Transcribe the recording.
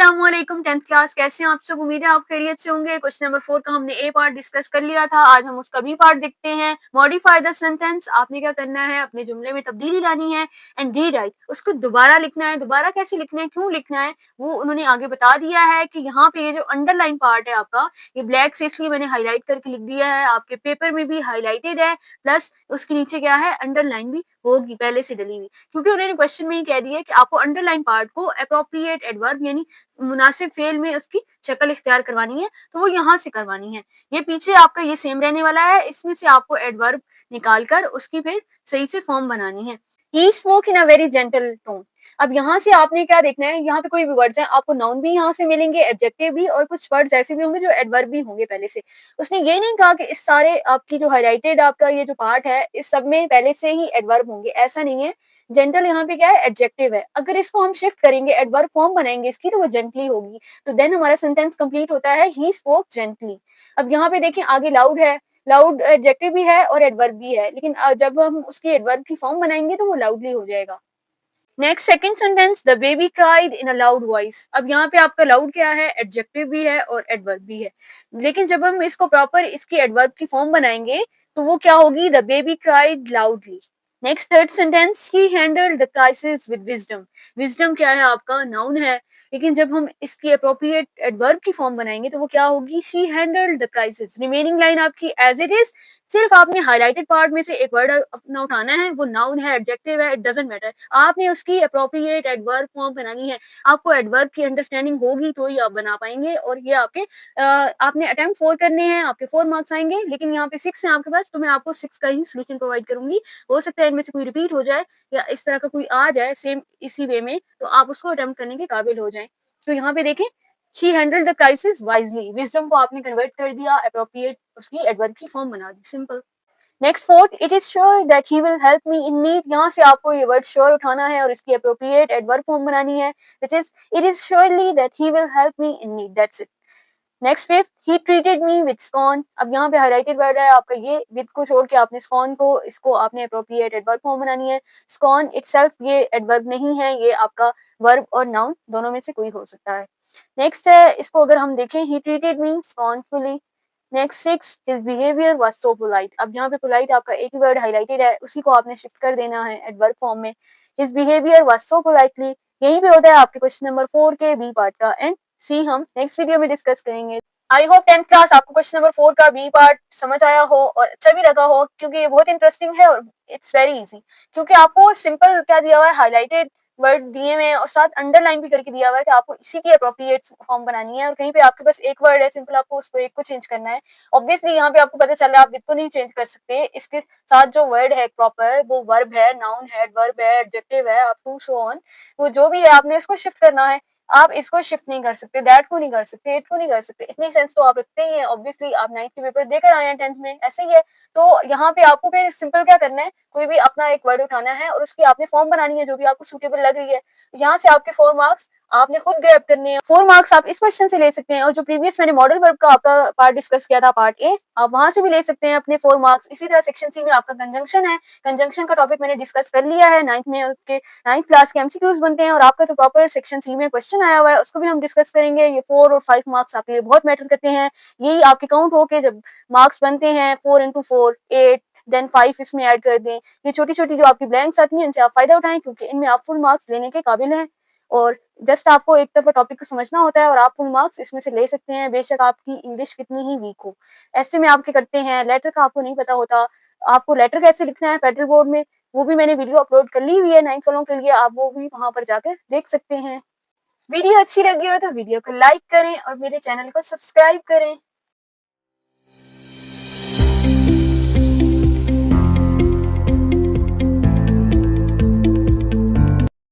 अस्सलामुअलैकुम 10th class, कैसे हैं आप सब। उम्मीद है आप खैरियत से होंगे। क्वेश्चन नंबर 4 का हमने ए पार्ट डिस्कस कर लिया था। आज हम उसका बी पार्ट देखते हैं। Modify the sentence. आपने क्या करना है, अपने जुमले में तब्दीली लानी है एंड रीराइट, उसको दोबारा लिखना है। दोबारा कैसे लिखना है, क्यों लिखना है, वो उन्होंने आगे बता दिया है कि यहाँ पे ये जो अंडरलाइन पार्ट है आपका, ये ब्लैक से इसलिए मैंने हाईलाइट करके लिख दिया है। आपके पेपर में भी हाईलाइटेड है, प्लस उसके नीचे क्या है, अंडरलाइन भी होगी पहले से डली हुई, क्योंकि उन्होंने क्वेश्चन में ही कह दिया कि आपको अंडरलाइन पार्ट को एप्रोप्रिएट एडवर्ब यानी मुनासिब फेल में उसकी शक्ल इख्तियार करवानी है, तो वो यहाँ से करवानी है। ये पीछे आपका ये सेम रहने वाला है, इसमें से आपको एडवर्ब निकाल कर उसकी फिर सही से फॉर्म बनानी है। He spoke in a very gentle tone. अब यहाँ से आपने क्या देखना है, यहाँ पे कोई भी वर्ड्स हैं, आपको नाउन भी यहाँ से मिलेंगे, एडजेक्टिव भी, और कुछ वर्ड्स ऐसे भी होंगे जो एडवर्ब भी होंगे पहले से। उसने ये नहीं कहा कि इस सारे आपकी जो हाईलाइटेड आपका ये जो पार्ट है, इस सब में पहले से ही एडवर्ब होंगे, ऐसा नहीं है। जेंटल यहाँ पे क्या है, एडजेक्टिव है। अगर इसको हम शिफ्ट करेंगे, एडवर्ब फॉर्म बनाएंगे इसकी, तो वो जेंटली होगी। तो देन हमारा सेंटेंस कंप्लीट होता है, ही स्पोक जेंटली। अब यहाँ पे देखिए आगे लाउड है, लाउड एडजेक्टिव भी है और एडवर्ब भी है, लेकिन जब हम उसकी एडवर्ब की फॉर्म बनाएंगे तो वो लाउडली हो जाएगा। Next second sentence, the baby cried in a loud voice. अब यहाँ पे आपका लाउड क्या है, एडजेक्टिव भी है और एडवर्ब भी है, लेकिन जब हम इसको प्रॉपर इसकी एडवर्ब की फॉर्म बनाएंगे तो वो क्या होगी, the baby cried loudly. Next third sentence, he handled the crisis with wisdom. Wisdom क्या है, आपका नाउन है, लेकिन जब हम इसकी अप्रोप्रिएट एडवर्ब की फॉर्म बनाएंगे तो वो क्या होगी, she handled the crisis. Remaining line आपकी एज इट इज, सिर्फ आपने हाईलाइटेड पार्ट में से एक वर्ड अपना उठाना है, वो नाउन है, एडजेक्टिव है, इट डजंट मैटर। आपने उसकी अप्रोप्रिएट एडवर्ब फॉर्म बनानी है। आपको एडवर्ब की अंडरस्टैंडिंग होगी तो ही आप बना पाएंगे, और ये आपके आपने अटेम्प्ट 4 करने हैं, आपके 4 मार्क्स आएंगे, लेकिन यहाँ पे 6 है आपके पास, तो मैं आपको 6 का ही सोल्यूशन प्रोवाइड करूंगी। हो सकता है इनमें से कोई रिपीट हो जाए या इस तरह का कोई आ जाए सेम इसी वे में, तो आप उसको अटेम्प्ट करने के काबिल हो जाएं। तो यहाँ पे देखें, he handle the crisis wisely, wisdom को आपने कन्वर्ट कर दिया, अप्रोप्रिएट उसकी एडवर्ब की फॉर्म बना दी, simple. Next fourth, it is sure that he will help me in need. यहाँ से आपको ये वर्ड श्योर उठाना है और इसकी अप्रोप्रिएट एडवर्ब फॉर्म बनानी है, which is it is surely that he will help me in need, that's it. Next fifth, he treated me with scorn. अब यहाँ पे हाईलाइटेड वर्ड है आपका, ये विद को छोड़ के आपने स्कॉन को, इसको आपने अप्रोप्रिएट एडवर्ब फॉर्म बनानी है। स्कॉन इटसेल्फ ये एडवर्ब नहीं है, ये आपका वर्ब और नाउन दोनों में से कोई हो सकता है। नेक्स्ट है, इसको अगर हम देखें, he treated me scornfully. Next six, his behaviour was so polite. अब यहाँ पे पोलाइट आपका एक ही वर्ड हाईलाइटेड है, उसी को आपने शिफ्ट कर देना है एडवर्ब फॉर्म में। His behaviour was so politely. यहीं पे होता है आपके क्वेश्चन नंबर 4 के बी पार्ट का एंड सी हम नेक्स्ट वीडियो में डिस्कस करेंगे। आई होप 10th क्लास आपको क्वेश्चन नंबर 4 का बी पार्ट समझ आया हो और अच्छा भी लगा हो, क्योंकि ये बहुत इंटरेस्टिंग है और इट्स वेरी इजी। क्योंकि आपको सिंपल क्या दिया हुआ है, हाईलाइटेड वर्ड दिए हुए हैं और साथ अंडरलाइन भी करके दिया हुआ है कि आपको इसी की अप्रोप्रिएट फॉर्म बनानी है, और कहीं पे आपके पास एक वर्ड है सिंपल, आपको उसको एक को चेंज करना है। ऑब्वियसली यहाँ पे आपको पता चल रहा है आप विद को नहीं चेंज कर सकते, इसके साथ जो वर्ड है प्रॉपर, वो वर्ब है, नाउन है, एडवर्ब है, एडजेक्टिव है, अप टू सो ऑन, वो जो भी है आपने इसको शिफ्ट करना है। आप इसको शिफ्ट नहीं कर सकते, दैट को नहीं कर सकते, इट को नहीं कर सकते, इतनी सेंस तो आप रखते ही हैं। ऑब्वियसली आप 9th के पेपर देकर आए हैं 10th में, ऐसे ही है। तो यहाँ पे आपको फिर सिंपल क्या करना है, कोई भी अपना एक वर्ड उठाना है और उसकी आपने फॉर्म बनानी है जो भी आपको सूटेबल लग रही है। यहाँ से आपके 4 मार्क्स आपने खुद ग्रैब करने हैं। 4 मार्क्स आप इस क्वेश्चन से ले सकते हैं, और जो प्रीवियस मैंने मॉडल वर्ब का आपका पार्ट डिस्कस किया था, पार्ट ए, आप वहां से भी ले सकते हैं अपने 4 मार्क्स। इसी तरह सेक्शन सी में आपका कंजंक्शन है, कंजंक्शन का टॉपिक मैंने डिस्कस कर लिया है 9th में, उसके 9th क्लास के एमसीक्यूज बनते हैं, और आपका जो प्रॉपर सेक्शन सी में क्वेश्चन आया हुआ है उसको भी हम डिस्कस करेंगे। ये 4 और 5 मार्क्स आपके लिए बहुत मैटर करते हैं। यही आपके काउंट होके जब मार्क्स बनते हैं 4 इंटू 4 8, देन 5 इसमें ऐड कर दें। ये छोटी छोटी जो आपकी ब्लैंक्स आती हैं, इनसे आप फायदा उठाएं, क्योंकि इनमें आप फुल मार्क्स लेने के काबिल हैं। और जस्ट आपको एक दफा टॉपिक को समझना होता है और आप फुल मार्क्स इसमें से ले सकते हैं, बेशक आपकी इंग्लिश कितनी ही वीक हो। ऐसे में आपके करते हैं, लेटर का आपको नहीं पता होता, आपको लेटर कैसे लिखना है फेडरल बोर्ड में, वो भी मैंने वीडियो अपलोड कर ली हुई है 9th वालों के लिए, आप वो भी वहां पर जाकर देख सकते हैं। वीडियो अच्छी लगी हो तो वीडियो को लाइक करें और मेरे चैनल को सब्सक्राइब करें।